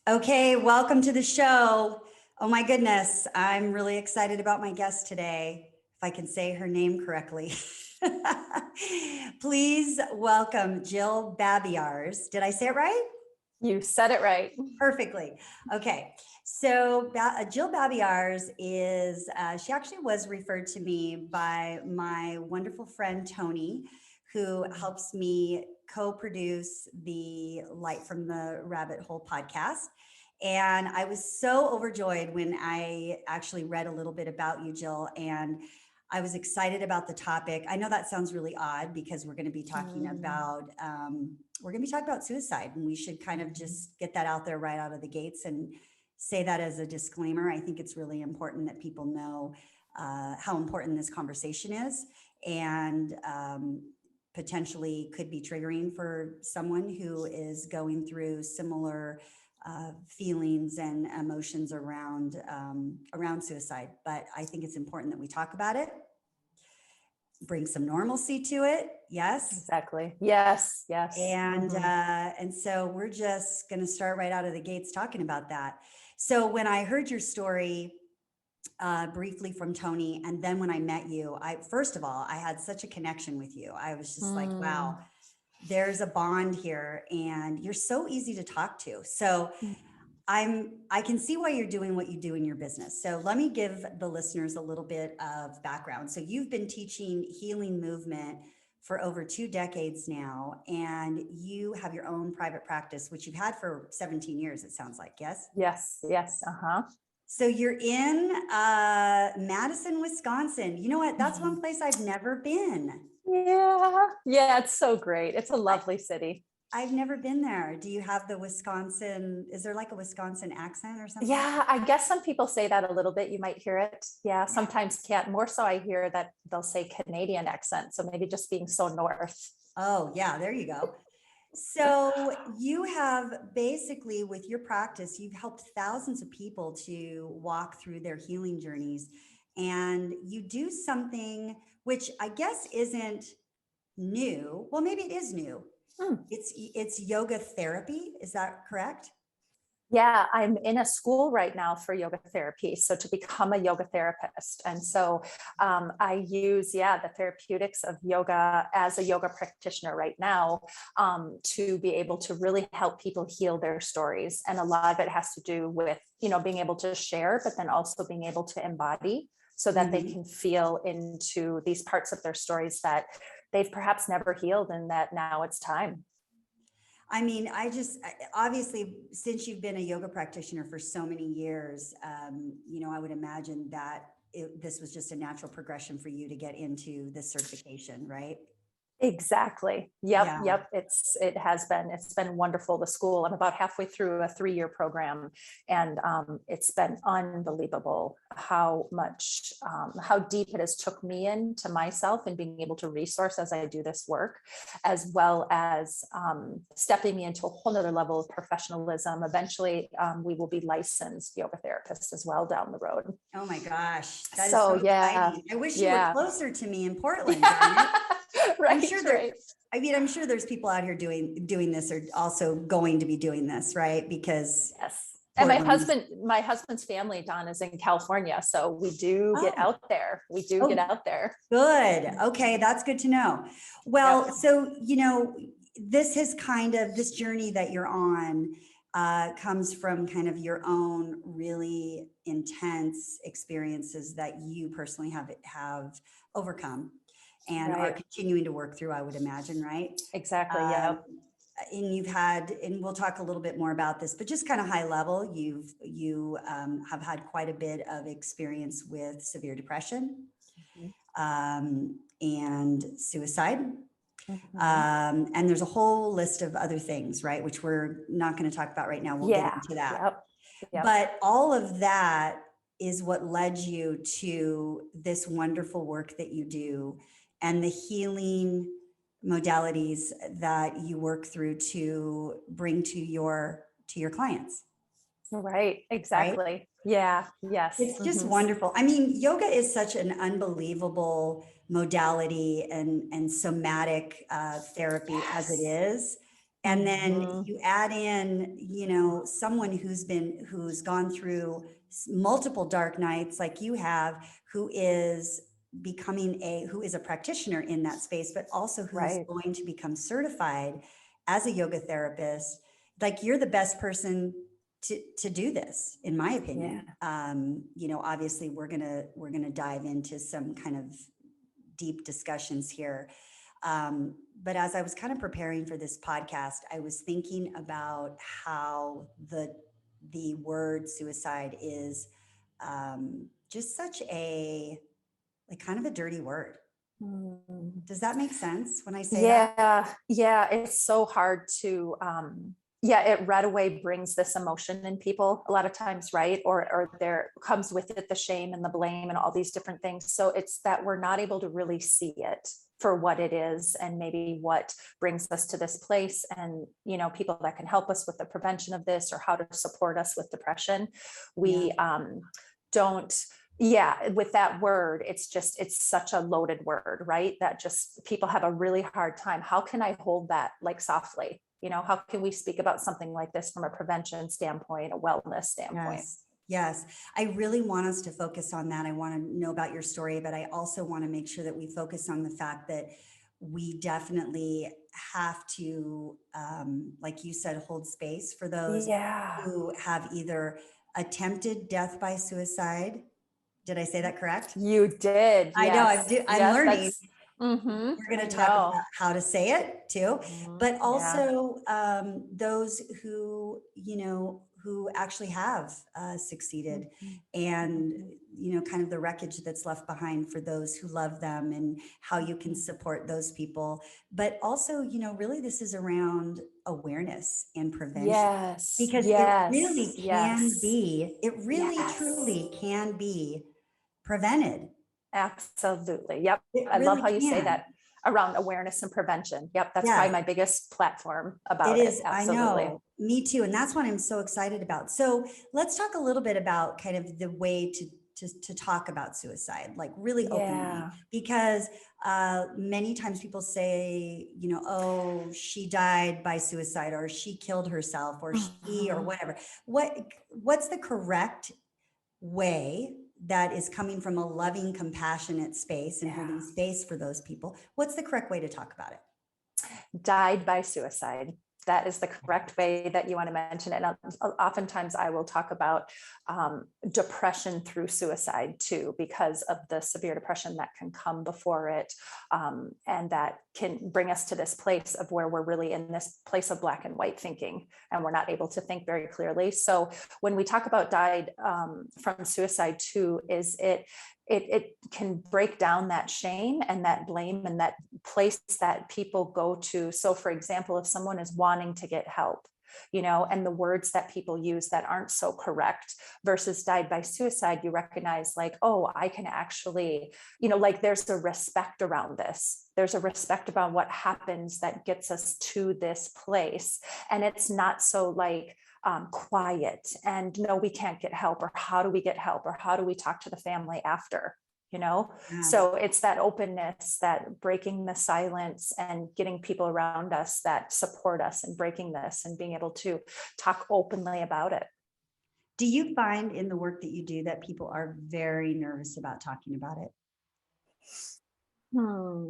Okay, welcome to the show. Oh my goodness, I'm really excited about my guest today, if I can say her name correctly. Please welcome Jill Babiars. Did I say it right? You said it right. Perfectly. Okay, so Jill Babiars is, she actually was referred to me by my wonderful friend Tony, who helps me co-produce the Light from the Rabbit Hole podcast. And I was so overjoyed when I actually read a little bit about you, Jill, and I was excited about the topic. I know that sounds really odd because we're going to be talking about suicide, and we should kind of just get that out there right out of the gates and say that as a disclaimer. I think it's really important that people know how important this conversation is, and potentially could be triggering for someone who is going through similar feelings and emotions around suicide. But I think it's important that we talk about it, bring some normalcy to it. Yes, exactly. Yes. And so we're just going to start right out of the gates talking about that. So when I heard your story briefly from Tony, and then when I met you, first of all, I had such a connection with you. I was just like, wow, there's a bond here, and you're so easy to talk to. So I can see why you're doing what you do in your business. So let me give the listeners a little bit of background. So you've been teaching healing movement for over 2 decades now, and you have your own private practice, which you've had for 17 years, it sounds like. Yes? Yes. So you're in Madison, Wisconsin. You know what? That's one place I've never been. Yeah, it's so great. It's a lovely city. I've never been there. Do you have the Wisconsin, is there like a Wisconsin accent or something? Yeah, I guess some people say that a little bit. You might hear it. Yeah, sometimes can't. More so I hear that they'll say Canadian accent. So maybe just being so north. Oh, yeah, there you go. So you have basically, with your practice, you've helped thousands of people to walk through their healing journeys. And you do something which I guess isn't new. Well, maybe it is new. It's yoga therapy. Is that correct? Yeah, I'm in a school right now for yoga therapy. So to become a yoga therapist. And so I use, the therapeutics of yoga as a yoga practitioner right now to be able to really help people heal their stories. And a lot of it has to do with, being able to share, but then also being able to embody so that they can feel into these parts of their stories that they've perhaps never healed, and that now it's time. I mean, obviously, since you've been a yoga practitioner for so many years, I would imagine that this was just a natural progression for you to get into this certification, right? Exactly. Yep. It's been wonderful. The school, I'm about halfway through a 3-year program, and it's been unbelievable how deep it has took me into myself and being able to resource as I do this work, as well as stepping me into a whole nother level of professionalism. Eventually, we will be licensed yoga therapists as well down the road. Oh my gosh. That is so exciting. I wish you were closer to me in Portland. Right, I'm sure there's people out here doing this, or also going to be doing this, right? Because yes. And my husband's family, Don, is in California. So we do get out there. Get out there. Good. Okay. That's good to know. Well, so, this journey that you're on comes from kind of your own really intense experiences that you personally have overcome and are continuing to work through, I would imagine, right? Exactly. And we'll talk a little bit more about this, but just kind of high level, you have had quite a bit of experience with severe depression and suicide. And there's a whole list of other things, right? Which we're not going to talk about right now. We'll get into that. Yep. But all of that is what led you to this wonderful work that you do, and the healing modalities that you work through to bring to your clients. Right. Exactly. Right? Yeah. Yes. It's just wonderful. I mean, yoga is such an unbelievable modality and somatic therapy as it is. And then Mhm. you add in, someone who's gone through multiple dark nights like you have, who is who is a practitioner in that space, but also who's Right. going to become certified as a yoga therapist. Like, you're the best person to do this, in my Yeah. opinion. Obviously we're gonna dive into some kind of deep discussions here. But as I was kind of preparing for this podcast, I was thinking about how the word suicide is just such a, like, kind of a dirty word. Mm. Does that make sense when I say that? Yeah, yeah, it's so hard to yeah, it right away brings this emotion in people a lot of times, right? Or there comes with it the shame and the blame and all these different things. So it's that we're not able to really see it for what it is and maybe what brings us to this place, and people that can help us with the prevention of this or how to support us with depression. Yeah. We don't, yeah, with that word, it's such a loaded word, right? That just people have a really hard time. How can I hold that like softly? How can we speak about something like this from a prevention standpoint, a wellness standpoint? Yes. Yes. I really want us to focus on that. I want to know about your story, but I also want to make sure that we focus on the fact that we definitely have to, like you said, hold space for those Yeah, who have either attempted death by suicide. Did I say that correct? you did. I know Yes. I'm Yes, learning. that's mm-hmm. We're going I to talk about know. how to say it too, Mhm. but Yeah. also those who actually have succeeded, Mhm. and Mhm. kind of the wreckage that's left behind for those who love them, and how you can Mhm. support those people. But also, really, this is around awareness and prevention, Yes. because Yes. Yes. it really Yes. truly can be prevented. Absolutely. Yep. It I love really how you say can. that around awareness and prevention. Yep. That's Yes. probably my biggest platform It about it. is, I Absolutely. know, me too. And that's what I'm so excited about. So let's talk a little bit about kind of the way to talk about suicide, like really openly, Yeah. because many times people say, oh, she died by suicide, or she killed herself, or she, or Mhm. whatever. What's the correct way that is coming from a loving, compassionate space and Yeah. holding space for those people? What's the correct way to talk about it? Died by suicide. That is the correct way that you want to mention it. And oftentimes I will talk about depression through suicide too, because of the severe depression that can come before it. And that can bring us to this place of where we're really in this place of black and white thinking, and we're not able to think very clearly. So when we talk about died from suicide too, it can break down that shame and that blame and that place that people go to. So for example, if someone is wanting to get help, and the words that people use that aren't so correct versus died by suicide, you recognize like, oh, I can actually, like there's a respect around this. There's a respect about what happens that gets us to this place. And it's not so like, quiet and no, we can't get help, or how do we get help, or how do we talk to the family after, Yes. so it's that openness, that breaking the silence and getting people around us that support us and breaking this and being able to talk openly about it. Do you find in the work that you do that people are very nervous about talking about it? Hmm.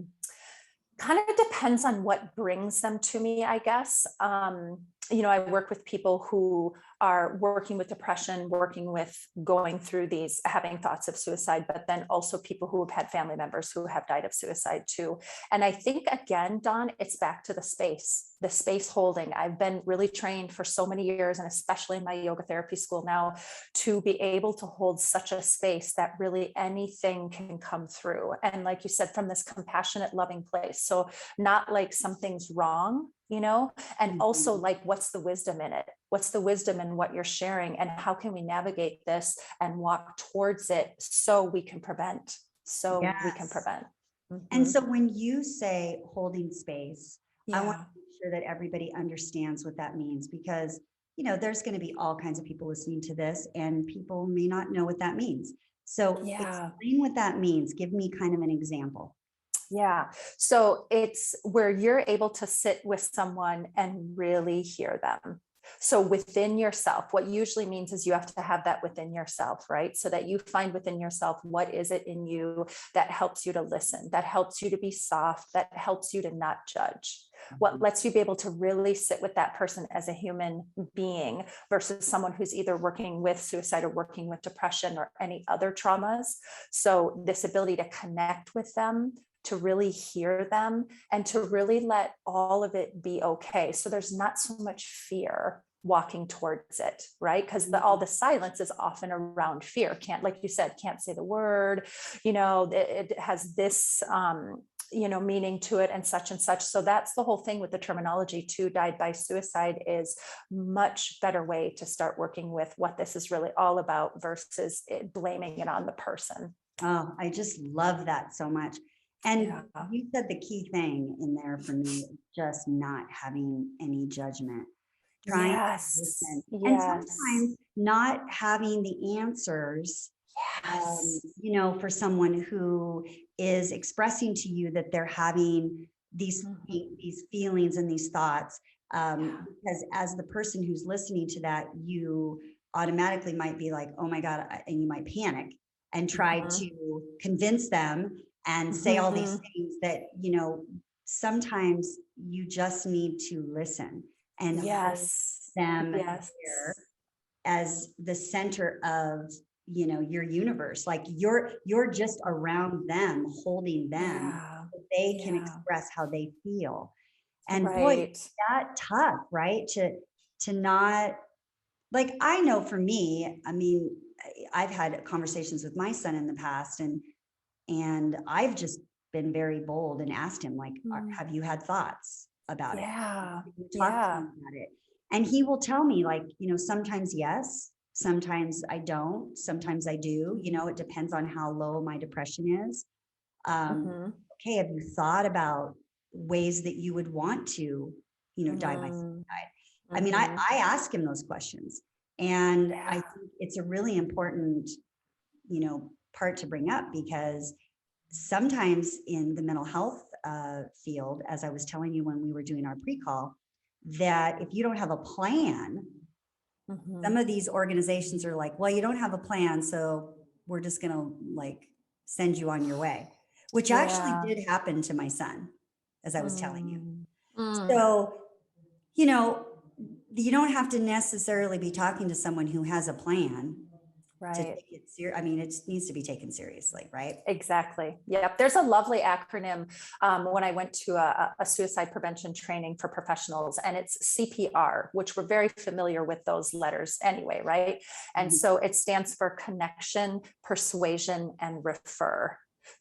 Kind of depends on what brings them to me, I guess. I work with people who are working with depression, working with going through these, having thoughts of suicide, but then also people who have had family members who have died of suicide too. And I think, again, Dawn, it's back to the space holding. I've been really trained for so many years, and especially in my yoga therapy school now, to be able to hold such a space that really anything can come through. And like you said, from this compassionate, loving place. So not like something's wrong, and also Mhm. like, what's the wisdom in it? What's the wisdom in what you're sharing? And how can we navigate this and walk towards it so we can prevent? So we can Yes. prevent. And Mhm. so when you say holding space, I want Yeah. to make sure that everybody understands what that means, because, there's going to be all kinds of people listening to this, and people may not know what that means. So Yeah. explain what that means. Give me kind of an example. Yeah. So it's where you're able to sit with someone and really hear them. So within yourself, what usually means is you have to have that within yourself, right? So that you find within yourself, what is it in you that helps you to listen, that helps you to be soft, that helps you to not judge, what lets you be able to really sit with that person as a human being versus someone who's either working with suicide or working with depression or any other traumas. So this ability to connect with them, to really hear them, and to really let all of it be okay. So there's not so much fear walking towards it, right? Because all the silence is often around fear. Can't, like you said, can't say the word, it has this meaning to it and such and such. So that's the whole thing with the terminology too. Died by suicide is much better way to start working with what this is really all about versus blaming it on the person. Oh, I just love that so much. And Yeah. you said the key thing in there for me, just not having any judgment, trying to Yes. listen, and Yes. sometimes not having the answers, Yes. for someone who is expressing to you that they're having these feelings and these thoughts, because as the person who's listening to that, you automatically might be like, oh my God, and you might panic and try Mhm. to convince them and say all these Mhm. things that, sometimes you just need to listen and hold Yes. them Yes. there as the center of your universe, like you're just around them, holding them Yeah. so they can Yeah. express how they feel. And boy, Right. that tough, right? To not, like, I know for me, I mean, I've had conversations with my son in the past, and I've just been very bold and asked him, like, Mm. have you had thoughts about it? Yeah. Have you talked to Yeah. him about it? And he will tell me, like, sometimes yes, sometimes I don't, sometimes I do. It depends on how low my depression is. Mhm. Okay, have you thought about ways that you would want to, die by Mm. suicide? I mean, I, Mhm. I ask him those questions. And I Yeah. think it's a really important, part to bring up, because sometimes in the mental health field, as I was telling you when we were doing our pre-call, that if you don't have a plan, some Mhm. of these organizations are like, well, you don't have a plan, so we're just going to like send you on your way, which actually Yeah. did happen to my son, as I was telling you. Mm. Mm. So, you know, you don't have to necessarily be talking to someone who has a plan to Right. take it serious. I mean, it needs to be taken seriously, right? Exactly. Yep. There's a lovely acronym when I went to a suicide prevention training for professionals, and it's CPR, which we're very familiar with those letters anyway, right? And Mhm. so it stands for connection, persuasion, and refer.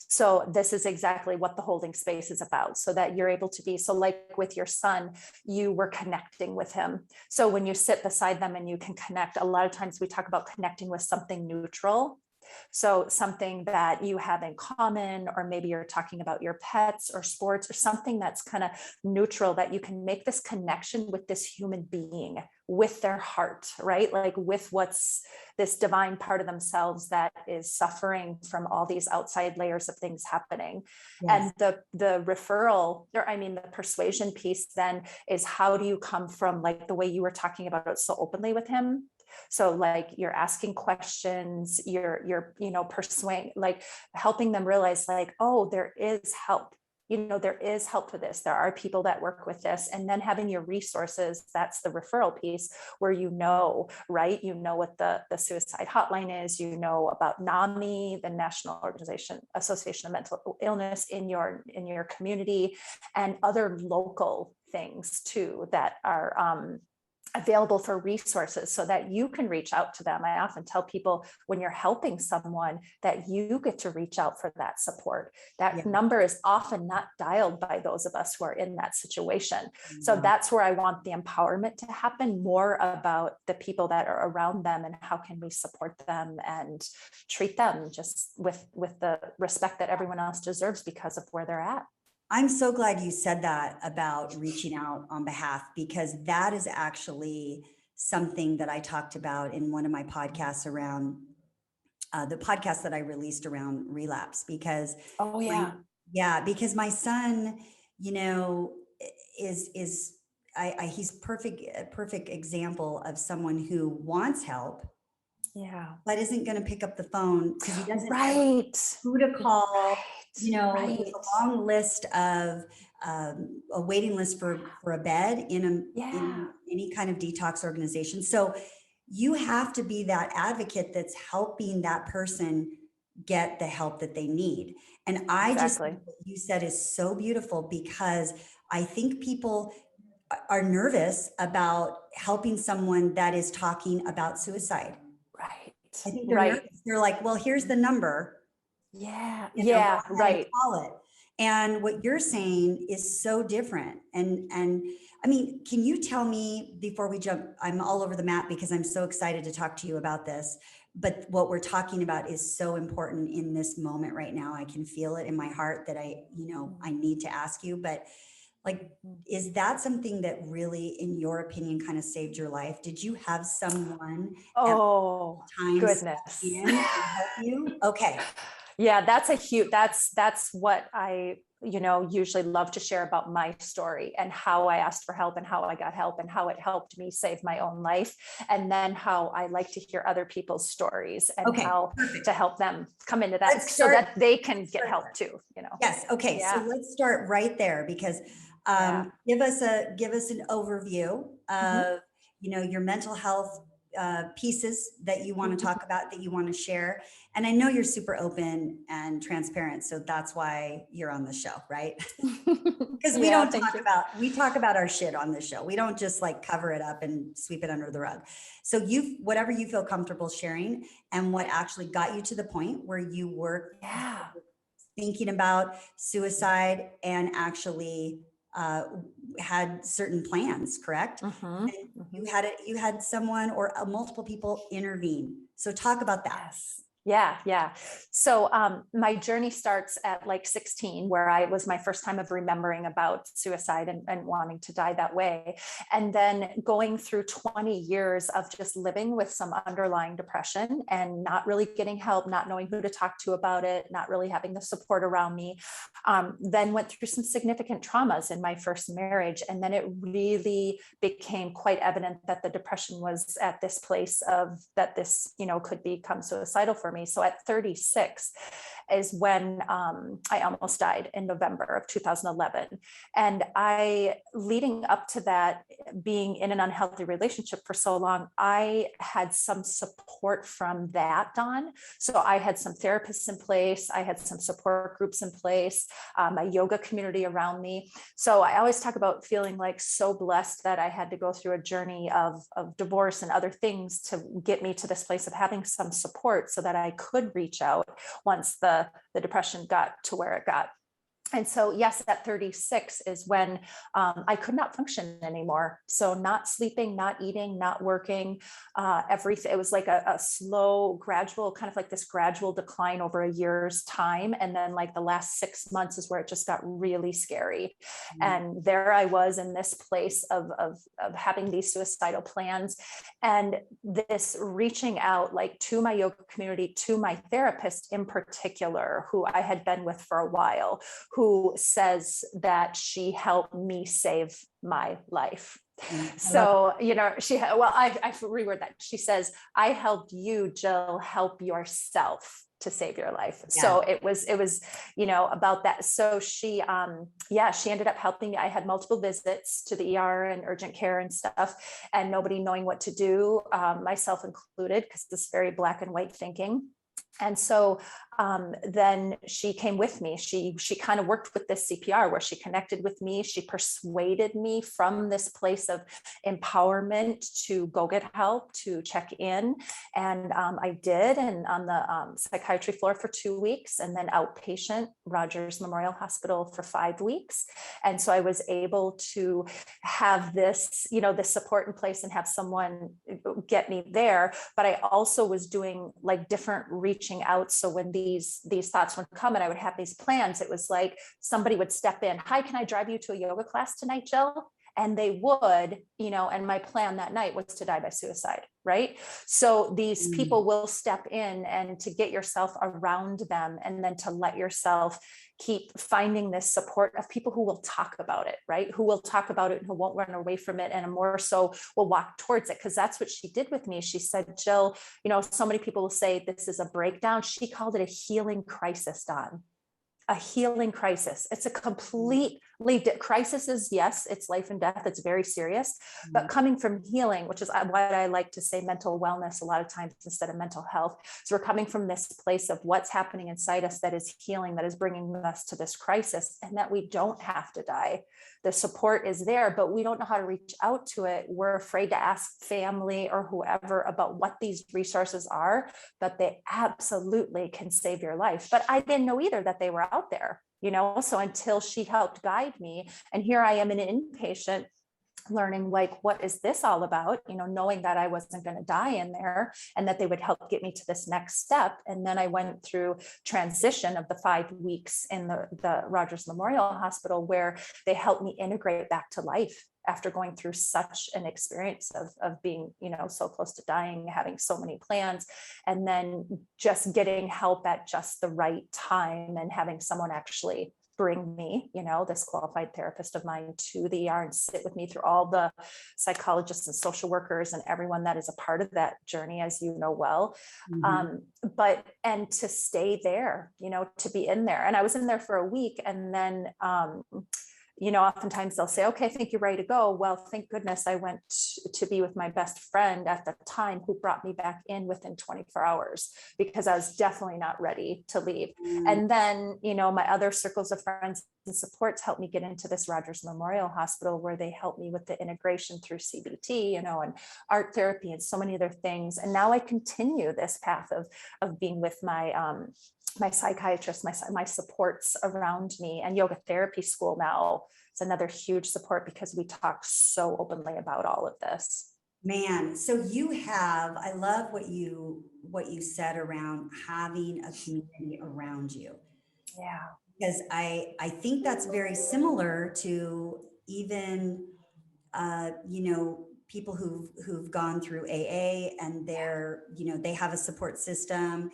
So this is exactly what the holding space is about, so that you're able to be, so like with your son, you were connecting with him. So when you sit beside them and you can connect, a lot of times we talk about connecting with something neutral. So something that you have in common, or maybe you're talking about your pets or sports or something that's kind of neutral, that you can make this connection with this human being, with their heart, right? Like with what's this divine part of themselves that is suffering from all these outside layers of things happening. Yes. And the referral, or I mean the persuasion piece then is, how do you come from, like the way you were talking about it so openly with him, so like you're asking questions, you're persuading, like helping them realize like, oh, there is help. There is help for this. There are people that work with this. And then having your resources, that's the referral piece, where right? What the suicide hotline is, about NAMI, the National Association of Mental Illness in your community, and other local things too that are available for resources, so that you can reach out to them. I often tell people, when you're helping someone, that you get to reach out for that support. Yeah. That number is often not dialed by those of us who are in that situation. So Wow. that's where I want the empowerment to happen, more about the people that are around them and how can we support them and treat them just with the respect that everyone else deserves because of where they're at. I'm so glad you said that about reaching out on behalf, because that is actually something that I talked about in one of my podcasts around the podcast that I released around relapse, because Oh my yeah. Yeah, because my son, you know, is he's perfect, a perfect example of someone who wants help, Yeah. but isn't going to pick up the phone because he doesn't have Right. who to call. Right. You know, there's Right. a long list of a waiting list for a bed in Yeah. in any kind of detox organization. So you have to be that advocate that's helping that person get the help that they need. And I just Exactly. think what you said is so beautiful because I think people are nervous about helping someone that is talking about suicide. Right. I think they're Right. nervous. They're like, well, here's the number, Yeah. you know, go Yeah. ahead and Right. call it. And what you're saying is so different. And I mean, can you tell me before we jump, I'm all over the map because I'm so excited to talk to you about this. But what we're talking about is so important in this moment right now. I can feel it in my heart that I need to ask you. But like, is that something that really, in your opinion, kind of saved your life? Did you have someone at Oh, times step goodness. in and help you? Okay. Yeah, that's a huge, that's what I, usually love to share about my story and how I asked for help and how I got help and how it helped me save my own life. And then how I like to hear other people's stories and Okay. how Perfect. to help them come into that Let's so start. that they can Let's get start help there. too. Yes. Okay. So Yeah. let's start right there because Yeah. give us an overview Mhm. of your mental health pieces that you want to Mhm. talk about, that you want to share. And I know you're super open and transparent, so that's why you're on the show, right? Because we Yeah, don't thank talk you. about we talk about our shit on this show. We don't just like cover it up and sweep it under the rug. So you whatever you feel comfortable sharing and what actually got you to the point where you were Yeah. thinking about suicide and actually had certain plans, correct? Mhm. And Mhm. you had someone or multiple people intervene. So talk about that. Yes. Yeah, yeah. So my journey starts at like 16, where I was my first time of remembering about suicide and wanting to die that way. And then going through 20 years of just living with some underlying depression and not really getting help, not knowing who to talk to about it, not really having the support around me. Then went through some significant traumas in my first marriage. And then it really became quite evident that the depression was at this place of that this, could become suicidal for me. So at 36 is when I almost died in November of 2011. And leading up to that, being in an unhealthy relationship for so long, I had some support from that, Dawn. So I had some therapists in place, I had some support groups in place, a yoga community around me. So I always talk about feeling like so blessed that I had to go through a journey of divorce and other things to get me to this place of having some support so that I could reach out once the depression got to where it got. And so, yes, at 36 is when I could not function anymore. So, not sleeping, not eating, not working, everything. It was like a slow, gradual, kind of like this gradual decline over a year's time. And then, like the last 6 months is where it just got really scary. And there I was in this place of having these suicidal plans and this reaching out, like to my yoga community, to my therapist in particular, who I had been with for a while, who says that she helped me save my life. I love So, I reword that. She says, I helped you, Jill, help yourself to save your life. Yes. So it was, about that. So she ended up helping me. I had multiple visits to the ER and urgent care and stuff, and nobody knowing what to do, myself included, because this very black and white thinking. And so then she came with me. She kind of worked with this CPR where she connected with me. She persuaded me from this place of empowerment to go get help, to check in. And I did, and on the psychiatry floor for 2 weeks, and then outpatient Rogers Memorial Hospital for 5 weeks. And so I was able to have this, this support in place and have someone get me there. But I also was doing like different reaching out. So when these thoughts would come and I would have these plans, it was like somebody would step in. Hi, can I drive you to a yoga class tonight, Jill? and they would, and my plan that night was to die by suicide, right? So these Mm. people will step in, and to get yourself around them, and then to let yourself keep finding this support of people who will talk about it, right? Who will talk about it and who won't run away from it, and more so will walk towards it. Because that's what she did with me. She said, Jill, so many people will say this is a breakdown. She called it a healing crisis, Don. A healing crisis. It's a completely crisis is, yes, it's life and death. It's very serious, but coming from healing, which is what I like to say mental wellness a lot of times instead of mental health. So we're coming from this place of what's happening inside us that is healing, that is bringing us to this crisis, and that we don't have to die. The support is there, but we don't know how to reach out to it. We're afraid to ask family or whoever about what these resources are, but they absolutely can save your life. But I didn't know either that they were out there, so until she helped guide me, and here I am, an inpatient, learning like, what is this all about, knowing that I wasn't going to die in there, and that they would help get me to this next step. And then I went through transition of the 5 weeks in the Rogers Memorial Hospital, where they helped me integrate back to life after going through such an experience of being, so close to dying, having so many plans, and then just getting help at just the right time, and having someone actually bring me, this qualified therapist of mine to the ER and sit with me through all the psychologists and social workers and everyone that is a part of that journey, as you know well. And to stay there, to be in there. And I was in there for a week, and then oftentimes they'll say, okay, I think you're ready to go. Well, thank goodness I went to be with my best friend at the time, who brought me back in within 24 hours, because I was definitely not ready to leave. And then, my other circles of friends and supports helped me get into this Rogers Memorial Hospital, where they helped me with the integration through CBT, and art therapy and so many other things. And now I continue this path of being with my psychiatrist, my supports around me, and yoga therapy school now. It's another huge support, because we talk so openly about all of this. Man, so I love what you said around having a community around you. Yeah. Because I think that's very similar to even people who've gone through AA, and they have a support system,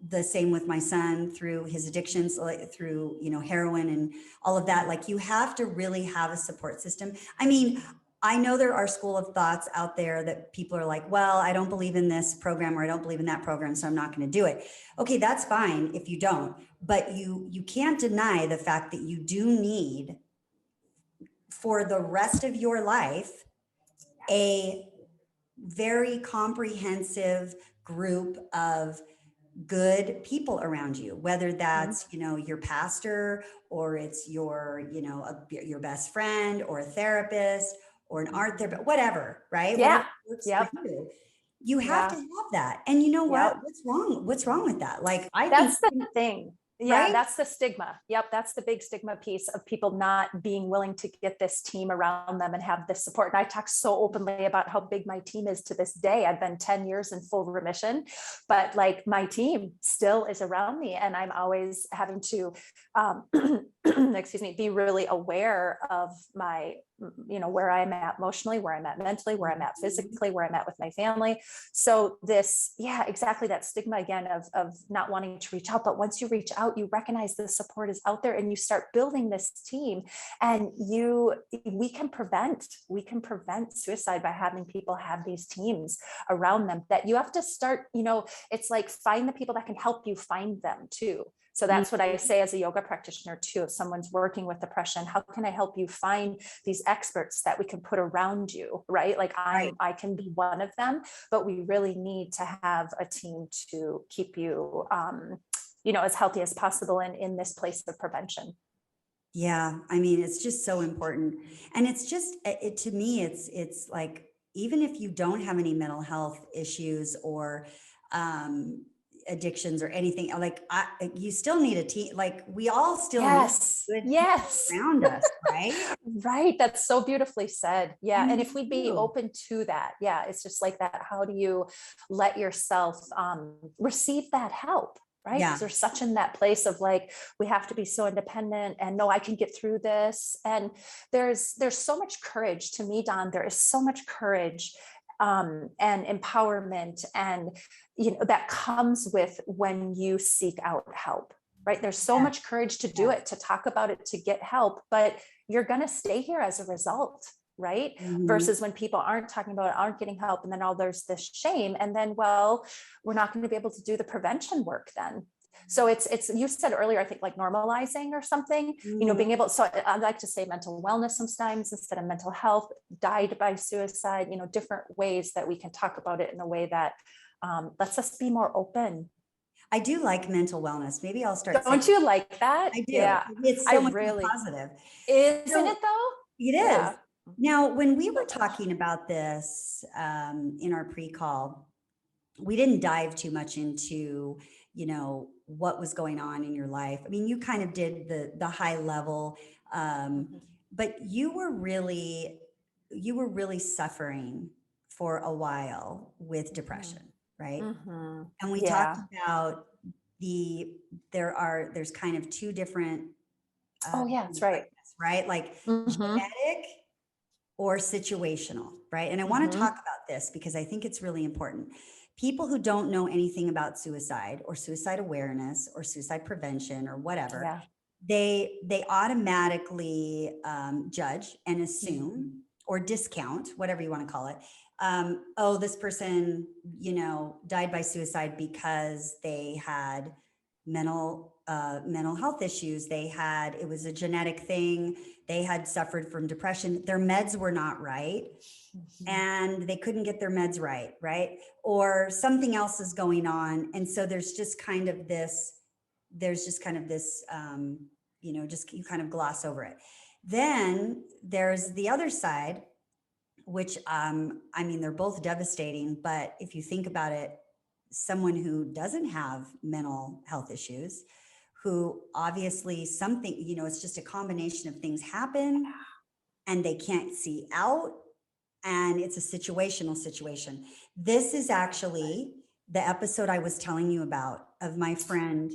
the same with my son through his addictions, like through, heroin and all of that. Like, you have to really have a support system. I mean, I know there are school of thoughts out there that people are like, well, I don't believe in this program, or I don't believe in that program, so I'm not going to do it. Okay, that's fine if you don't, but you can't deny the fact that you do need, for the rest of your life, a very comprehensive group of good people around you, whether that's, your pastor, or it's your best friend, or a therapist, or an art therapist, whatever, right? Yeah. Whatever works Yep. for you. You have to Yeah. have that. And you know what? Yep. What's wrong with that? Like, I think, That's the thing. Yeah, right? that's the stigma. Yep, that's the big stigma piece of people not being willing to get this team around them and have this support. And I talk so openly about how big my team is to this day. I've been 10 years in full remission, but like, my team still is around me, and I'm always having to, excuse me, be really aware of my, where I'm at emotionally, where I'm at mentally, where I'm at physically, where I'm at with my family. So this, yeah, exactly, that stigma again of not wanting to reach out. But once you reach out, you recognize the support is out there, and you start building this team, and we can prevent suicide by having people have these teams around them. That you have to start, it's like, find the people that can help you find them too. So that's what I say as a yoga practitioner too. If someone's working with depression, how can I help you find these experts that we can put around you, right? Like, I can be one of them, but we really need to have a team to keep you, as healthy as possible in this place of prevention. Yeah, I mean, it's just so important. And it's just, to me, it's like, even if you don't have any mental health issues, or addictions, or anything, like, you still need a team. Like, we all still need good people around us, right? Right. That's so beautifully said. Yeah. And if we'd be You open to that, yeah, it's just like that. How do you let yourself receive that help? right? Yeah. Because we're such in that place of like, we have to be so independent and no, I can get through this. And there's so much courage to me, Don. There is so much courage and empowerment and that comes with when you seek out help, right? There's so Yes. much courage to do it, to talk about it, to get help, but you're going to stay here as a result, right? Mhm. Versus when people aren't talking about it, aren't getting help, and then there's this shame, and then, well, we're not going to be able to do the prevention work then. So it's you said earlier, I think, like normalizing or something, Mhm. being able, so I like to say mental wellness sometimes instead of mental health, died by suicide, different ways that we can talk about it in a way that lets us be more open. I do like mental wellness. Maybe I'll start saying Don't you like that? I do. Yeah, It's I so much more really, positive. isn't So it though? it is. Yeah. Now, when we So were much. talking about this in our pre-call, we didn't dive too much into, what was going on in your life. I mean, you kind of did the high level, Mhm. but you were really suffering for a while with depression, right? Mhm. And we talked Yeah. about there's kind of two different Oh yeah, things that's like right. this, right? Like Mhm. genetic or situational, right? And I want to talk Mhm. about this because I think it's really important. People who don't know anything about suicide or suicide awareness or suicide prevention or whatever, Yeah. they automatically judge and assume Mhm. or discount, whatever you want to call it. Oh, this person, died by suicide because they had mental health issues. It was a genetic thing. They had suffered from depression. Their meds were not right Mhm. and they couldn't get their meds right, right? Or something else is going on. And so just you kind of gloss over it. Then there's the other side, which, I mean, they're both devastating, but if you think about it, someone who doesn't have mental health issues, who obviously it's just a combination of things happen and they can't see out and it's a situational situation. This is actually the episode I was telling you about of my friend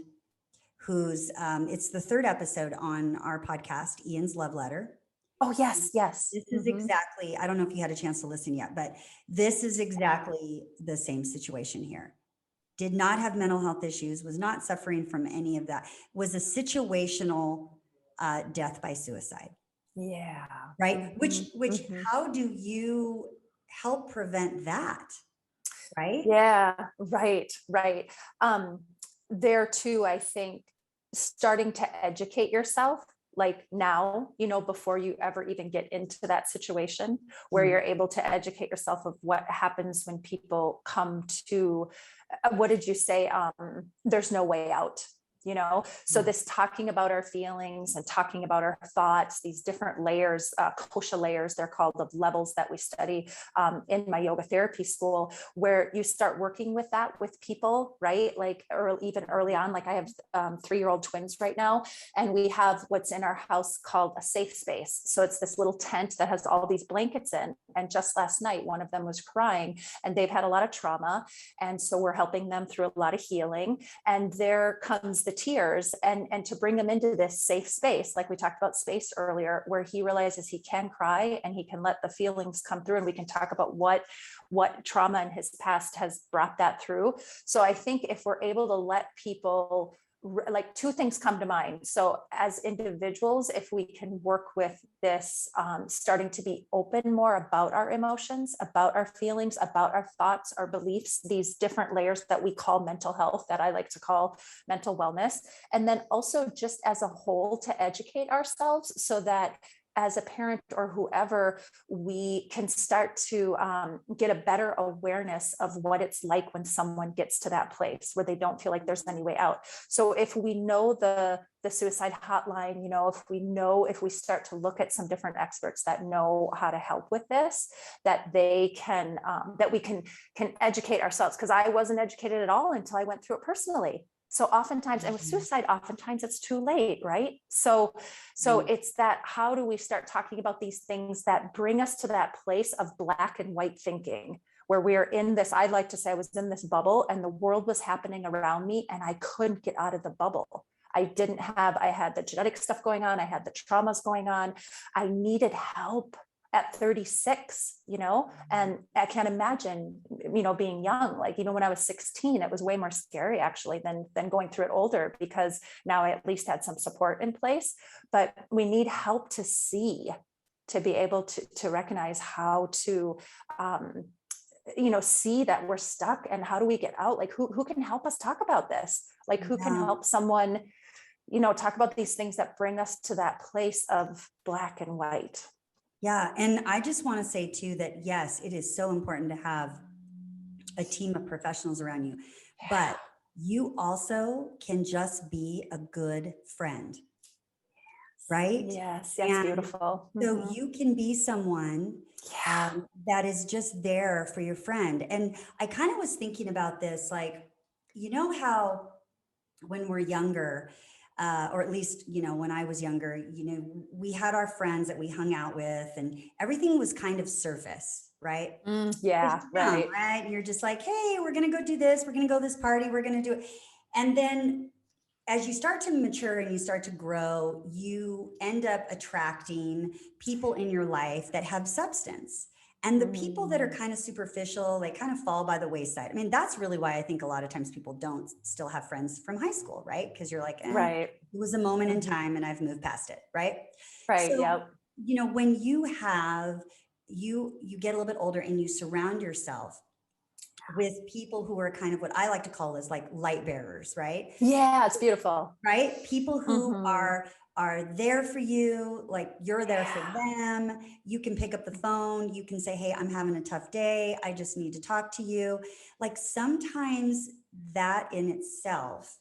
it's the third episode on our podcast, Ian's Love Letter. Oh yes, yes. This is Mhm. exactly, I don't know if you had a chance to listen yet, but this is exactly the same situation here. Did not have mental health issues, was not suffering from any of that, was a situational death by suicide. Yeah. Right? Which, Mhm. which, Mhm. how do you help prevent that? Right? Yeah, right, right. There too, I think starting to educate yourself, like now, before you ever even get into that situation, where Mhm. you're able to educate yourself of what happens when people come to, what did you say? There's no way out. So Yeah. this talking about our feelings and talking about our thoughts, these different layers, kosha layers, they're called, of levels that we study in my yoga therapy school, where you start working with that with people, right? Like even early on, like I have 3-year-old twins right now, and we have what's in our house called a safe space. So it's this little tent that has all these blankets in. And just last night, one of them was crying and they've had a lot of trauma. And so we're helping them through a lot of healing. And there comes the tears, and to bring them into this safe space, like we talked about space earlier, where he realizes he can cry and he can let the feelings come through, and we can talk about what trauma in his past has brought that through. So I think if we're able to let people, like, two things come to mind. So as individuals, if we can work with this, starting to be open more about our emotions, about our feelings, about our thoughts, our beliefs, these different layers that we call mental health, that I like to call mental wellness. And then also just as a whole to educate ourselves so that as a parent or whoever, we can start to get a better awareness of what it's like when someone gets to that place where they don't feel like there's any way out. So if we know the suicide hotline, if we start to look at some different experts that know how to help with this, that they can, that we can educate ourselves. Because I wasn't educated at all until I went through it personally. So oftentimes, and with suicide, oftentimes it's too late, right? So it's that, how do we start talking about these things that bring us to that place of black and white thinking, where we're in this, I'd like to say I was in this bubble and the world was happening around me and I couldn't get out of the bubble. I had the genetic stuff going on. I had the traumas going on. I needed help at 36, and I can't imagine, being young, like even when I was 16, it was way more scary actually than going through it older, because now I at least had some support in place. But we need help to be able to recognize how to, see that we're stuck and how do we get out? Like who can help us talk about this? Like who can help someone, talk about these things that bring us to that place of black and white. Yeah. And I just want to say too that yes, it is so important to have a team of professionals around you, but you also can just be a good friend, right? Yes, that's And beautiful. so you can be someone Yeah. that is just there for your friend. And I kind of was thinking about this, like, how when we're younger, or at least, when I was younger, we had our friends that we hung out with and everything was kind of surface, right? Yeah, Young, right. right? And you're just like, hey, we're going to go do this. We're going to go to this party. We're going to do it. And then as you start to mature and you start to grow, you end up attracting people in your life that have substance. And the people that are kind of superficial, they kind of fall by the wayside. I mean, that's really why I think a lot of times people don't still have friends from high school, right? Because you're like, Right. it was a moment in time and I've moved past it, right? Right. So, Yep. when you have, you get a little bit older and you surround yourself with people who are kind of what I like to call is like light bearers, right? Yeah, it's beautiful. Right? People who Mhm. are there for you, like you're there for them. You can pick up the phone, you can say, "Hey, I'm having a tough day. I just need to talk to you." Like sometimes that in itself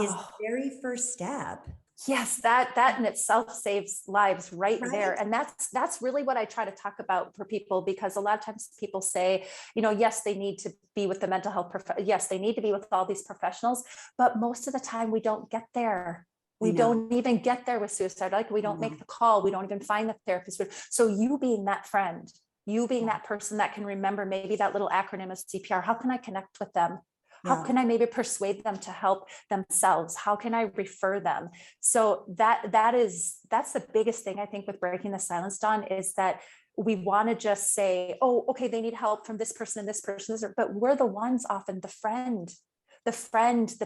is the Oh, very first step, yes, that in itself saves lives right there. right? And that's really what I try to talk about for people, because a lot of times people say, yes, they need to be with the mental health yes, they need to be with all these professionals, but most of the time we don't get there. I We know. don't even get there with suicide. Like we I don't know. make the call. We don't even find the therapist. So you being that friend, you being Yeah. that person that can remember maybe that little acronym of CPR, how can I connect with them? How Yeah. can I maybe persuade them to help themselves? How can I refer them? So that's the biggest thing I think with breaking the silence, Dawn, is that we want to just say, oh, okay, they need help from this person and this person, but we're the ones, often the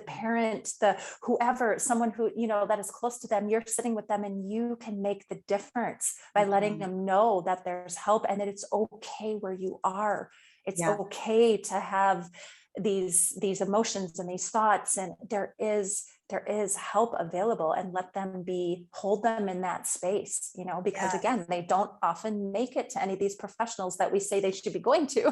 parent, the whoever, someone who, that is close to them. You're sitting with them and you can make the difference by letting Mhm. them know that there's help and that it's okay where you are. It's Yeah. okay to have these emotions and these thoughts, and there is help available, and let them hold them in that space, because Yeah. again, they don't often make it to any of these professionals that we say they should be going to,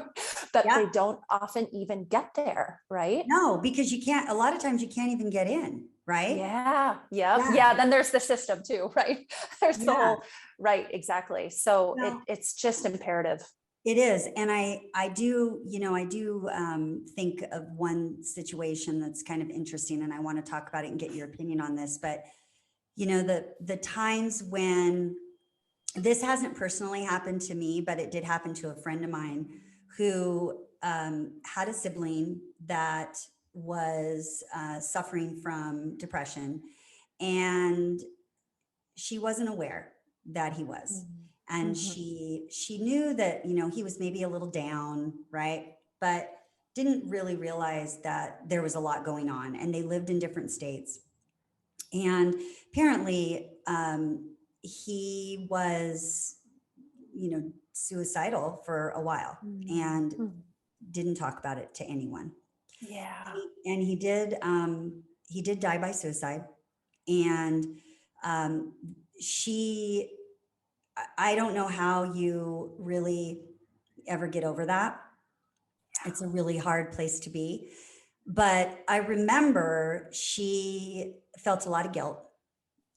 but Yeah. they don't often even get there, right? No, because you can't, a lot of times you can't even get in, right? Yeah, yep, Yeah. yeah. Then there's the system too, right? There's the Yeah. whole, right, exactly. So Well, it's just imperative. it is. And I do, think of one situation that's kind of interesting and I want to talk about it and get your opinion on this. But, the times when this hasn't personally happened to me, but it did happen to a friend of mine who had a sibling that was suffering from depression. And she wasn't aware that he was, and Mhm. she knew that he was maybe a little down, right, but didn't really realize that there was a lot going on, and they lived in different states. And apparently he was suicidal for a while and Mhm. didn't talk about it to anyone. Yeah. And he did die by suicide. And um, she I don't know how you really ever get over that. It's a really hard place to be. But I remember she felt a lot of guilt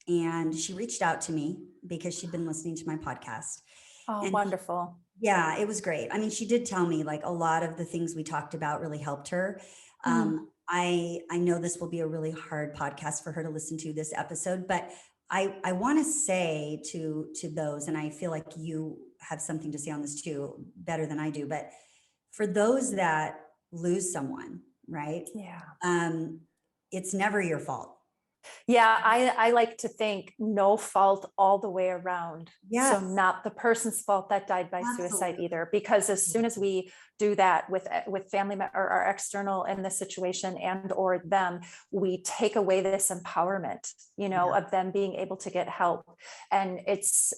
and she reached out to me because she'd been listening to my podcast. Oh, And wonderful. yeah, it was great. I mean, she did tell me like a lot of the things we talked about really helped her. Mm. I know this will be a really hard podcast for her to listen to, this episode, but I want to say to those, and I feel like you have something to say on this too, better than I do, but for those that lose someone, right? Yeah. Um, it's never your fault. Yeah, I like to think no fault all the way around. So Yes, not the person's fault that died by suicide absolutely. either, because as soon as we do that with family or our external in this situation and or them, we take away this empowerment, Yeah, of them being able to get help. And it's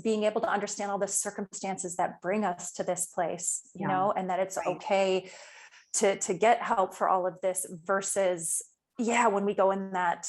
being able to understand all the circumstances that bring us to this place, yeah, and that it's right. okay to get help for all of this versus when we go in that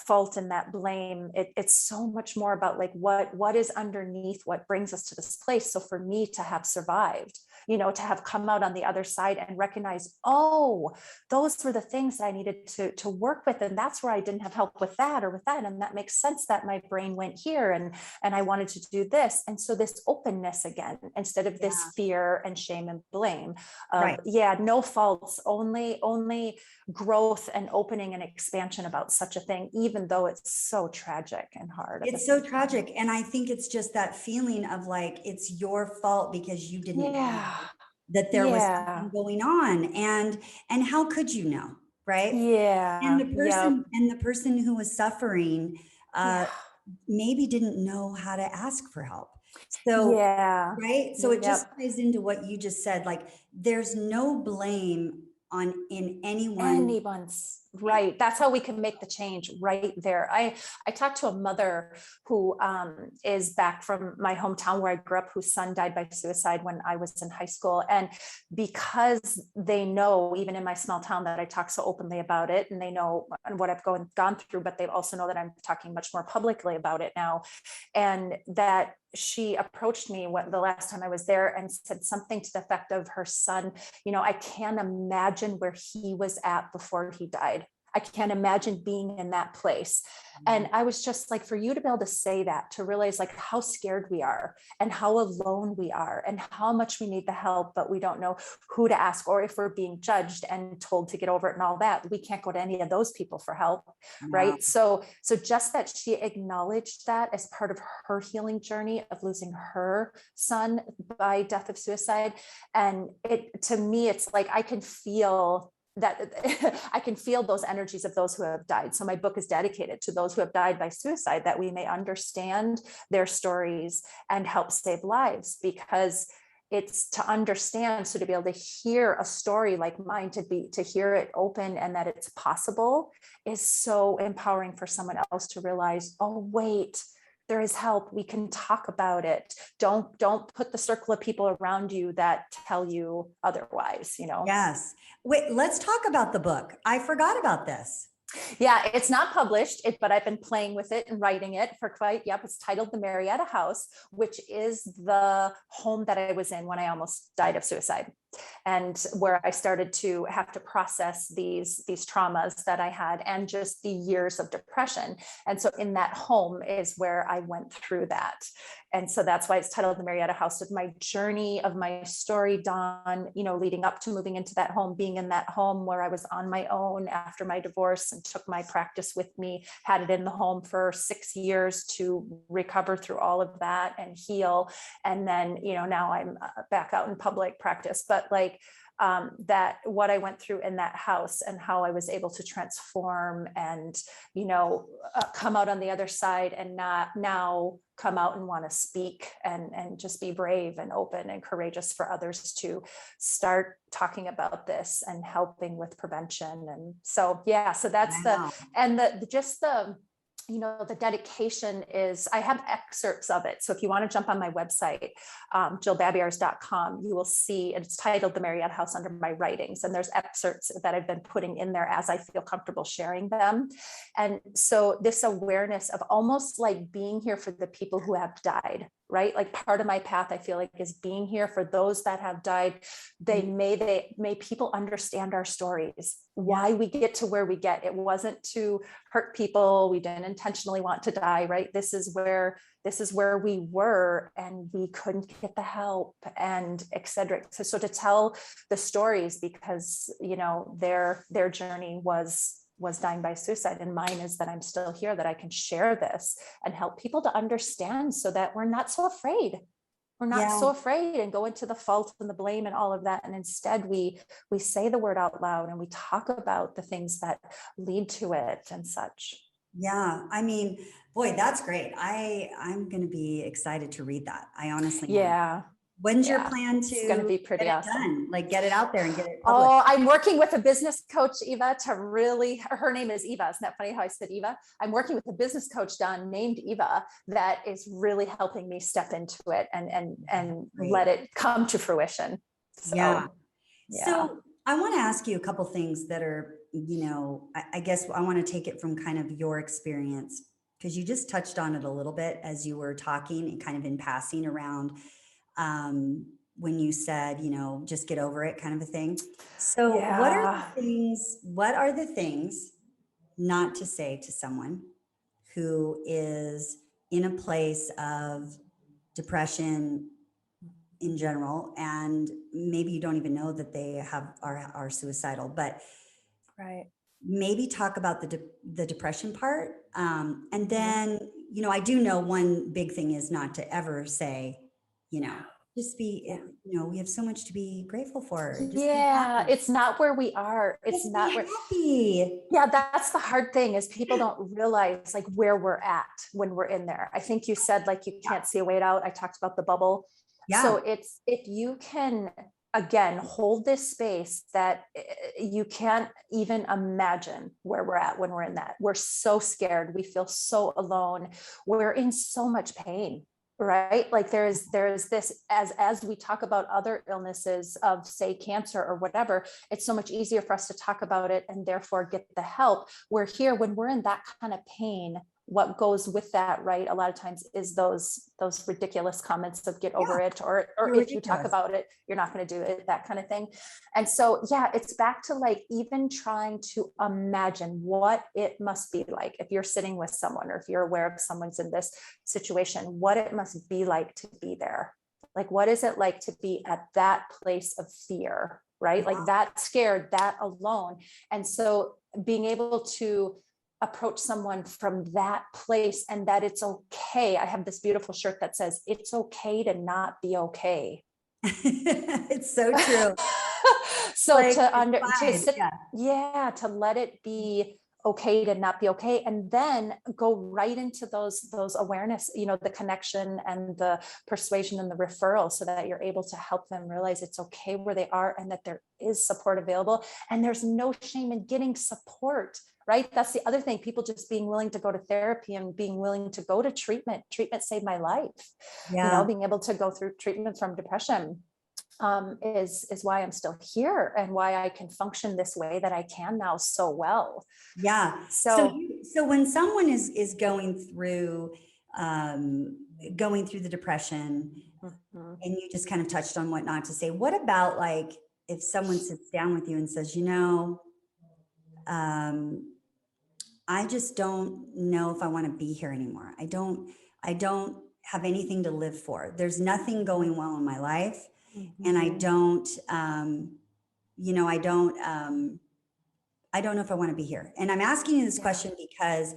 fault and that blame, it's so much more about like what is underneath what brings us to this place. So for me to have survived, to have come out on the other side and recognize, oh, those were the things that I needed to work with, and that's where I didn't have help with that or with that, and that makes sense that my brain went here, and I wanted to do this. And so this openness again, instead of this Yeah, fear and shame and blame of, right. no faults, only growth and opening and expansion about such a thing, even though it's so tragic and hard at the It's so same time. tragic. And I think it's just that feeling of like, it's your fault because you didn't Yeah. know that there was Yeah. something going on. And how could you know? Right. And Yeah. Yep. the person who was suffering, uh, Yeah. maybe didn't know how to ask for help. So, Yeah. right. So it just Yep. ties into what you just said. Like, there's no blame in anyone. Anyone's right. That's how we can make the change right there. I talked to a mother who is back from my hometown where I grew up, whose son died by suicide when I was in high school. And because they know, even in my small town, that I talk so openly about it, and they know what I've gone through, but they also know that I'm talking much more publicly about it now. And that she approached me the last time I was there and said something to the effect of her son, I can't imagine where he was at before he died. I can't imagine being in that place. And I was just like, for you to be able to say that, to realize like how scared we are and how alone we are and how much we need the help, but we don't know who to ask, or if we're being judged and told to get over it and all that, we can't go to any of those people for help. No. Right. So just that she acknowledged that as part of her healing journey of losing her son by death of suicide. And to me, it's like I can feel that I can feel those energies of those who have died. So my book is dedicated to those who have died by suicide, that we may understand their stories and help save lives, because it's to understand. So to be able to hear a story like mine, to hear it open and that it's possible, is so empowering for someone else to realize, oh wait, there is help. We can talk about it. Don't put the circle of people around you that tell you otherwise. Yes. Wait, let's talk about the book. I forgot about this. Yeah, it's not published, but I've been playing with it and writing it for it's titled The Marietta House, which is the home that I was in when I almost died of suicide, and where I started to have to process these traumas that I had and just the years of depression. And so in that home is where I went through that. And so that's why it's titled The Marietta House, of my journey, of my story, Dawn, leading up to moving into that home, being in that home where I was on my own after my divorce and took my practice with me, had it in the home for 6 years to recover through all of that and heal. And then, now I'm back out in public practice, but like, that what I went through in that house and how I was able to transform and, come out on the other side, and not now come out and want to speak and just be brave and open and courageous for others to start talking about this and helping with prevention. And so, so that's Wow. the dedication is, I have excerpts of it. So if you want to jump on my website, jillbabiars.com, you will see it's titled The Mariette House under my writings. And there's excerpts that I've been putting in there as I feel comfortable sharing them. And so this awareness of almost like being here for the people who have died, right? Like part of my path, I feel like, is being here for those that have died. May people understand our stories, why we get to where we get. It wasn't to hurt people. We didn't intentionally want to die, right? This is where we were, and we couldn't get the help, and et cetera. So to tell the stories, because their journey was dying by suicide, and mine is that I'm still here, that I can share this and help people to understand, so that we're not so afraid. We're not Yeah. so afraid and go into the fault and the blame and all of that. And instead we say the word out loud and we talk about the things that lead to it and such. Yeah. I mean, boy, that's great. I'm going to be excited to read that. I honestly am. Yeah. When's your Yeah. plan It's going to to be get pretty it awesome. done? Like get it out there and get it published? Oh, I'm working with a business coach, Eva, to really, her name is Eva. Isn't that funny how I said Eva? I'm working with a business coach, Don, named Eva, that is really helping me step into it and Great. let it come to fruition. Yeah. So, yeah. So I want to ask you a couple things that are, I guess I want to take it from kind of your experience because you just touched on it a little bit as you were talking and kind of in passing around when you said, just get over it kind of a thing. So Yeah. what are the things not to say to someone who is in a place of depression in general, and maybe you don't even know that they are suicidal, but Right. maybe talk about the depression part, and Mhm. then I do know one big thing is not to ever say, you know just be, Yeah. we have so much to be grateful for, just be Yeah, happy, it's not where we are. It's just be not where, happy. yeah, that's the hard thing is people don't realize like where we're at when we're in there. I think you said like you Yeah, can't see a way out. I talked about the bubble. So yeah, it's if you can again hold this space that you can't even imagine where we're at when we're in that. We're so scared. We feel so alone. We're in so much pain, right? Like there's this as we talk about other illnesses of say cancer or whatever, it's so much easier for us to talk about it and therefore get the help. We're here when we're in that kind of pain. What goes with that, right? A lot of times is those ridiculous comments of get over yeah, it, or you're if you talk ridiculous. about it, you're not going to do it, that kind of thing. And so, yeah, it's back to like even trying to imagine what it must be like if you're sitting with someone or if you're aware of someone's in this situation, what it must be like to be there. Like, what is it like to be at that place of fear, right? Like that scared, that alone. And so being able to approach someone from that place and that it's okay. I have this beautiful shirt that says, it's okay to not be okay. It's so true. So Like it's to fine. sit, Yeah. yeah, to let it be okay to not be okay, and then go right into those awareness, the connection and the persuasion and the referral, so that you're able to help them realize it's okay where they are and that there is support available, and there's no shame in getting support. Right. That's the other thing. People just being willing to go to therapy and being willing to go to treatment. Treatment saved my life. Yeah. Being able to go through treatment from depression is why I'm still here and why I can function this way that I can now so well. Yeah. So So so when someone is um, going through the depression, mhm. and you just kind of touched on what not to say, what about like if someone sits down with you and says, um, I just don't know if I want to be here anymore. I don't have anything to live for. There's nothing going well in my life. And Mhm. you know, I don't, I don't know if I want to be here. And I'm asking you this Yeah. question because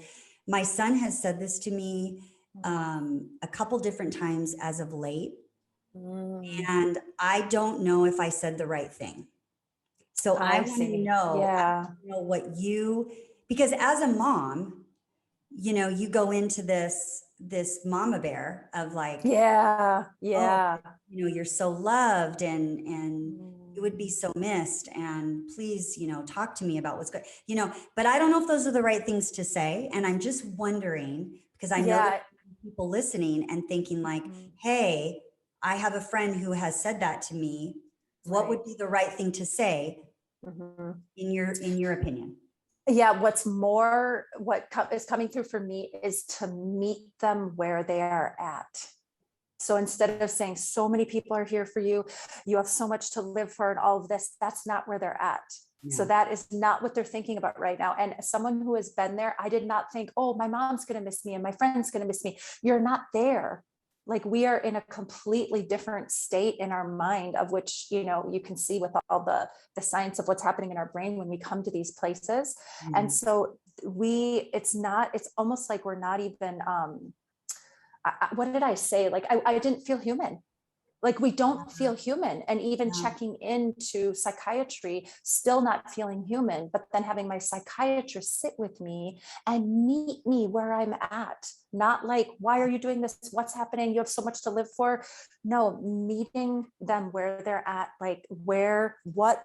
my son has said this to me a couple different times as of late. Mm. And I don't know if I said the right thing. So I see. I Yeah. want to know what because as a mom, you go into this mama bear of like, Yeah. oh, Yeah. you're so loved and you would be Mm. so missed, and please, talk to me about what's good, but I don't know if those are the right things to say. And I'm just wondering, because I know there Yeah. are people listening and thinking like, Mhm. hey, I have a friend who has said that to me. What Right. would be the right thing to say Mhm. in your opinion? Yeah, is coming through for me is to meet them where they are at. So instead of saying so many people are here for you, you have so much to live for and all of this, that's not where they're at. So Yeah. that is not what they're thinking about right now. And as someone who has been there, I did not think, oh, my mom's going to miss me and my friend's going to miss me. You're not there. Like we are in a completely different state in our mind, of which, you can see with all the science of what's happening in our brain when we come to these places. And Mm. so it's almost like we're not even, what did I say? Like I didn't feel human. Like we don't feel human, and even Yeah. checking into psychiatry, still not feeling human, but then having my psychiatrist sit with me and meet me where I'm at. Not like, why are you doing this? What's happening? You have so much to live for. No, meeting them where they're at, like where, what,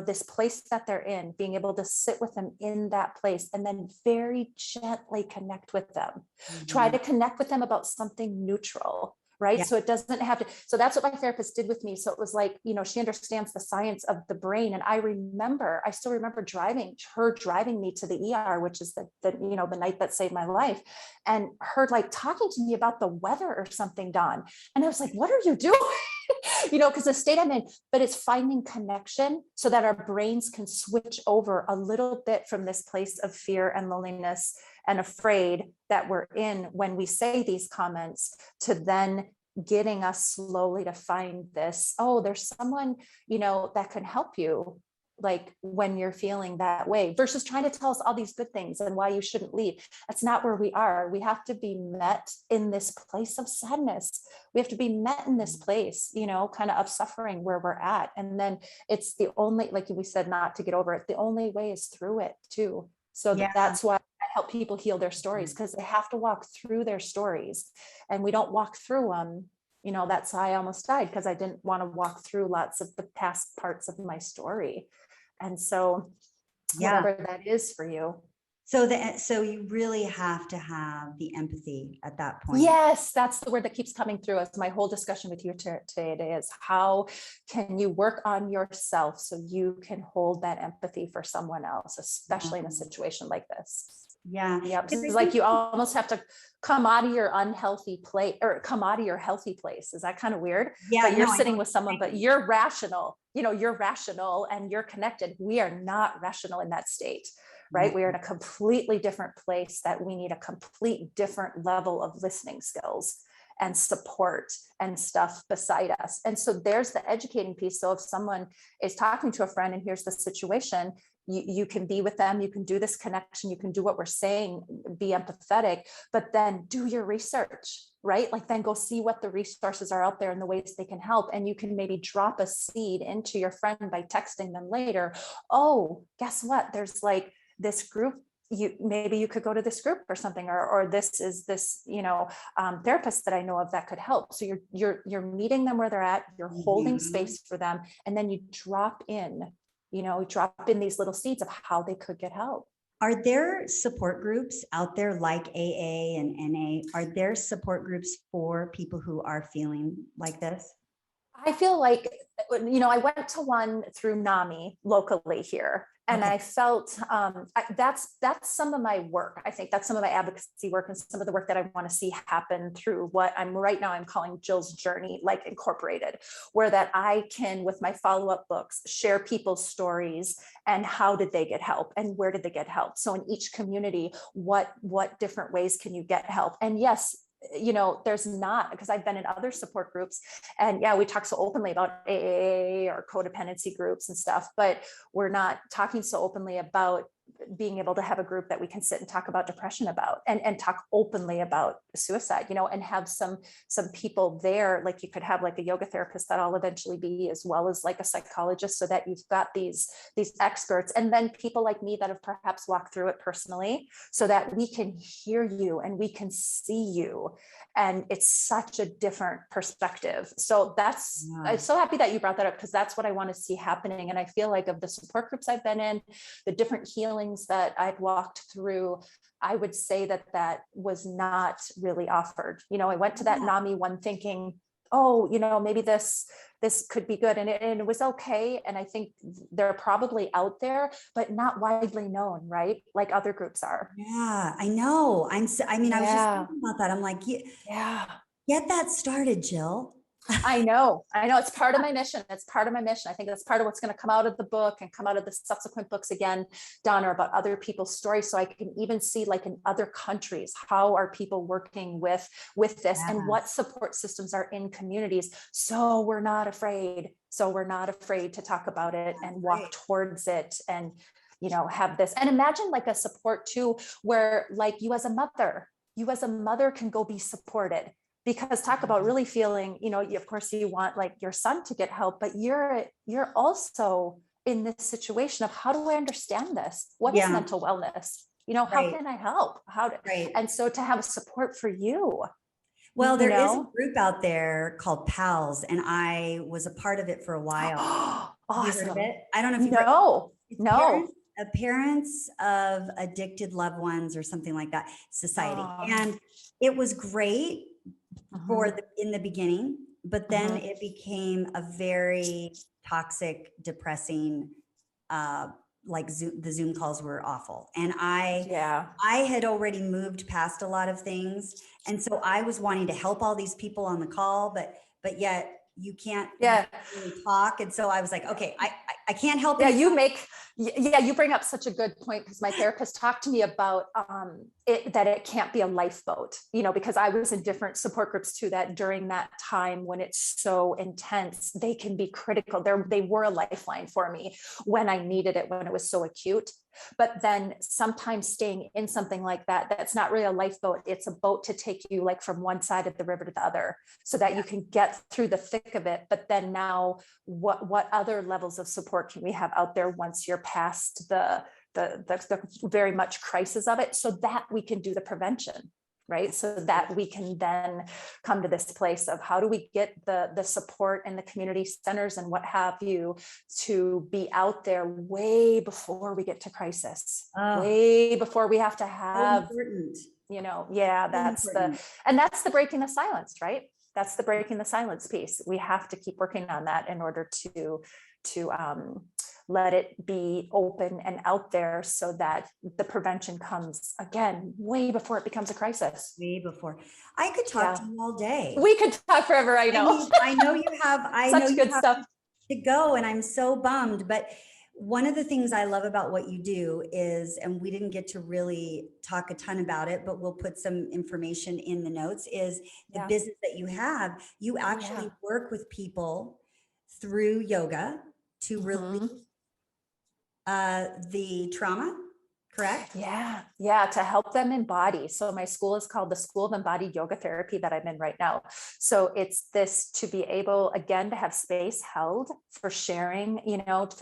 this place that they're in, being able to sit with them in that place and then very gently connect with them. Try Mhm. to connect with them about something neutral, right? Yeah. So it doesn't have to, so that's what my therapist did with me. So it was like, she understands the science of the brain. And I still remember her driving me to the ER, which is the night that saved my life. And her like talking to me about the weather or something, Dawn. And I was like, what are you doing? Because the state I'm in, but it's finding connection so that our brains can switch over a little bit from this place of fear and loneliness and afraid that we're in when we say these comments, to then getting us slowly to find this, oh, there's someone, that can help you, like when you're feeling that way, versus trying to tell us all these good things and why you shouldn't leave. That's not where we are. We have to be met in this place of sadness. We have to be met in this place, kind of suffering where we're at. And then it's the only, like we said, not to get over it. The only way is through it too. So Yeah. that's why I help people heal their stories, because they have to walk through their stories, and we don't walk through them. That's why I almost died, because I didn't want to walk through lots of the past parts of my story. And so Yeah. whatever that is for you. So you really have to have the empathy at that point. Yes, that's the word that keeps coming through as my whole discussion with you today is how can you work on yourself so you can hold that empathy for someone else, especially in a situation like this. Yeah. Yeah, because it's like you almost have to come out of your unhealthy place or come out of your healthy place. Is that kind of weird? Yeah. But you're No, I sitting know. with someone, but you're rational, you're rational and you're connected. We are not rational in that state, right? No. We are in a completely different place that we need a complete different level of listening skills and support and stuff beside us. And so there's the educating piece. So if someone is talking to a friend and here's the situation, you can be with them, you can do this connection, you can do what we're saying, be empathetic, but then do your research, right? Like then go see what the resources are out there and the ways they can help. And you can maybe drop a seed into your friend by texting them later. Oh, guess what? There's like this group, maybe you could go to this group or something, or this is this therapist that I know of that could help. So you're meeting them where they're at, you're holding space for them, and then you drop in these little seeds of how they could get help. Are there support groups out there like AA and NA? Are there support groups for people who are feeling like this? I feel like, I went to one through NAMI locally here, and Okay. I felt that's some of my work. I think that's some of my advocacy work and some of the work that I want to see happen through what I'm calling Jill's Journey, like Incorporated, where that I can, with my follow-up books, share people's stories and how did they get help and where did they get help. So in each community, what different ways can you get help? And yes, there's not, because I've been in other support groups and yeah, we talk so openly about AA or codependency groups and stuff, but we're not talking so openly about being able to have a group that we can sit and talk about depression about and talk openly about suicide, and have some people there, like you could have like a yoga therapist that I'll eventually be, as well as like a psychologist, so that you've got these experts, and then people like me that have perhaps walked through it personally, so that we can hear you and we can see you. And it's such a different perspective. So I'm so happy that you brought that up, because that's what I want to see happening. And I feel like of the support groups I've been in, the different healings that I've walked through, I would say that was not really offered. I went to that NAMI one thinking, oh, maybe this could be good. And it was okay. And I think they're probably out there, but not widely known, right? Like other groups are. Yeah, I know. I was just thinking about that. I'm like, Yeah. get that started, Jill. I know. It's part of my mission. It's part of my mission. I think that's part of what's going to come out of the book and come out of the subsequent books again, Donna, about other people's stories. So I can even see, like in other countries, how are people working with this and what support systems are in communities. So we're not afraid. To talk about it and walk towards it and, have this. And imagine like a support too, where like you as a mother can go be supported, because talk about really feeling, of course you want like your son to get help, but you're also in this situation of, how do I understand this? What is Yeah. mental wellness? How Right. can I help? Right. And so to have a support for you, Well, there is a group out there called PALS, and I was a part of it for a while. Have you heard of Awesome. it? I don't know if you've heard. No, It's no. parents of addicted loved ones or something like that society. Oh, And it was great mhm, in the beginning, but then mhm. it became a very toxic, depressing, like the Zoom calls were awful. And Yeah. I had already moved past a lot of things. And so I was wanting to help all these people on the call, but yet you can't Yeah. really talk. And so I was like, okay, I can't help Yeah, any. you bring up such a good point, because my therapist talked to me about that it can't be a lifeboat, because I was in different support groups too, that during that time when it's so intense, they can be critical. They were a lifeline for me when I needed it, when it was so acute. But then sometimes staying in something like that, that's not really a lifeboat. It's a boat to take you like from one side of the river to the other, so that you can get through the thick of it. But then now, what other levels of support can we have out there once you're past the very much crisis of it, so that we can do the prevention, right? So that we can then come to this place of, how do we get the support and the community centers and what have you to be out there way before we get to crisis, Oh, way before we have to so have, important. yeah, So important. that's the breaking the silence, right? That's the breaking the silence piece. We have to keep working on that in order to let it be open and out there, so that the prevention comes again way before it becomes a crisis. Way before. I could talk Yeah, to you all day. we could talk forever. I I know. mean, I know Such you good have stuff. to go, and I'm so bummed. But one of the things I love about what you do is, and we didn't get to really talk a ton about it, but we'll put some information in the notes, is the Yeah. business that you have. You Oh yeah. actually work with people through yoga to Mhm. relieve the trauma, correct? Yeah, to help them embody. So my school is called the School of Embodied Yoga Therapy that I'm in right now. So it's this, to be able again to have space held for sharing,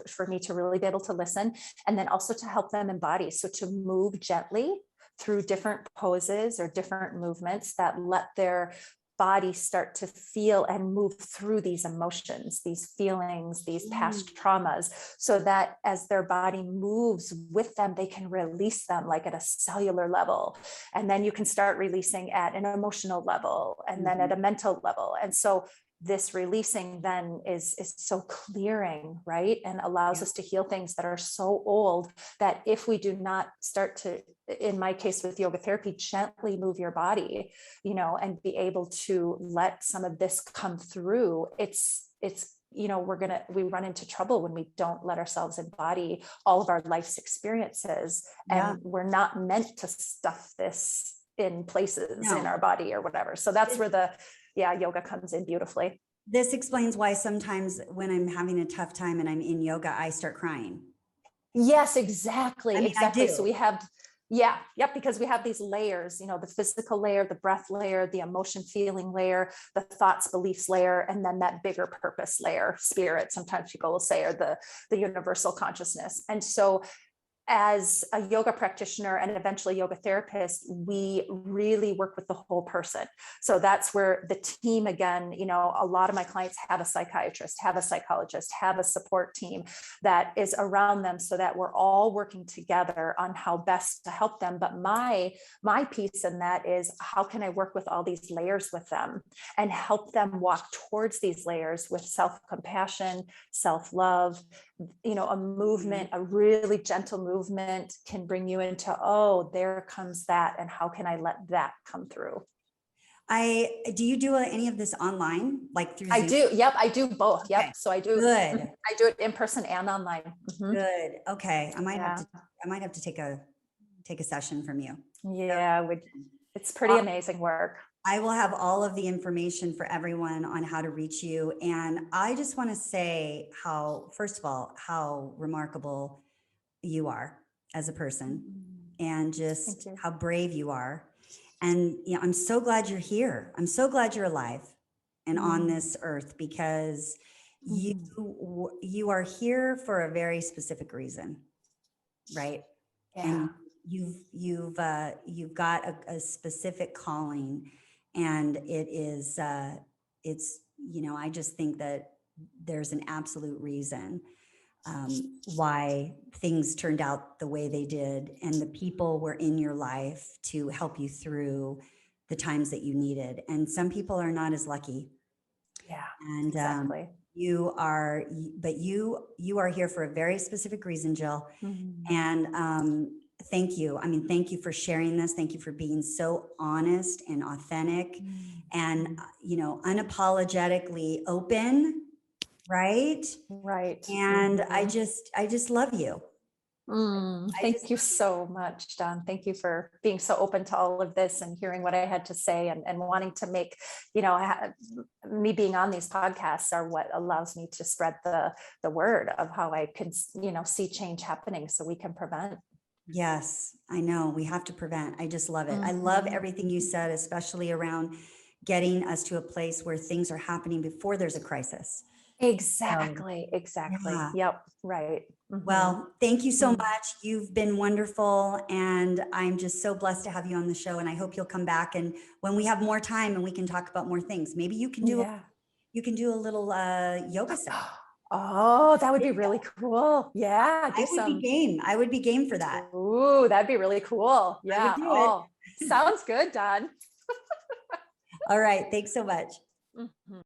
for me to really be able to listen, and then also to help them embody. So to move gently through different poses or different movements that let their body start to feel and move through these emotions, these feelings, these past traumas, so that as their body moves with them, they can release them like at a cellular level. And then you can start releasing at an emotional level, and then at a mental level. And so this releasing then is so clearing, right? And allows Yeah. us to heal things that are so old, that if we do not start to, in my case with yoga therapy, gently move your body, and be able to let some of this come through, we run into trouble when we don't let ourselves embody all of our life's experiences. Yeah. And we're not meant to stuff this in places in No. our body or whatever. So that's where yoga comes in beautifully. This explains why sometimes when I'm having a tough time and I'm in yoga, I start crying. Yes, I exactly. mean, I So do. we have, because we have these layers, the physical layer, the breath layer, the emotion feeling layer, the thoughts, beliefs layer, and then that bigger purpose layer, spirit, sometimes people will say, or the universal consciousness. And so as a yoga practitioner and eventually yoga therapist, we really work with the whole person. So that's where the team, again, a lot of my clients have a psychiatrist, have a psychologist, have a support team that is around them, so that we're all working together on how best to help them. But my piece in that is, how can I work with all these layers with them and help them walk towards these layers with self-compassion, self-love, a movement, a really gentle movement can bring you into, oh, there comes that. And how can I let that come through? Do you do any of this online, like through I Zoom? do. Yep. I do both. Yep. Okay. So I do. Good. I do it in person and online. Mhm. Good. Okay. Yeah. I might have to take a session from you. Yeah. It's pretty Uh, amazing work. I will have all of the information for everyone on how to reach you. And I just want to say first of all, how remarkable you are as a person, and Thank just you. how brave you are. And I'm so glad you're here. I'm so glad you're alive and on Mm. this earth, because you Mhm. you are here for a very specific reason, right? Yeah. And you've got a specific calling, and it's I just think that there's an absolute reason why things turned out the way they did, and the people were in your life to help you through the times that you needed. And some people are not as lucky, Yeah, and exactly. but you are here for a very specific reason, Jill. Mhm. And thank you. I mean, thank you for sharing this. Thank you for being so honest and authentic, and Mhm. unapologetically open, right? Right. And Mhm. I just love you. I just Thank you so much, Don. Thank you for being so open to all of this and hearing what I had to say, and wanting to make, me being on these podcasts are what allows me to spread the word of how I can, see change happening so we can prevent. Yes, I know. We have to prevent. I just love it. I love Mhm. everything you said, especially around getting us to a place where things are happening before there's a crisis. So, Exactly. Exactly. yeah. Yep. Right. Well, thank you so Mm. much. You've been wonderful, and I'm just so blessed to have you on the show. And I hope you'll come back, and when we have more time and we can talk about more things, maybe Yeah. you can do a little yoga session. Oh, that would be really cool. Yeah. Do I would be some. game. I would be game for that. Ooh, that'd be really cool. I would Yeah. do it. Oh, sounds good, Don. All right. Thanks so much. Mhm.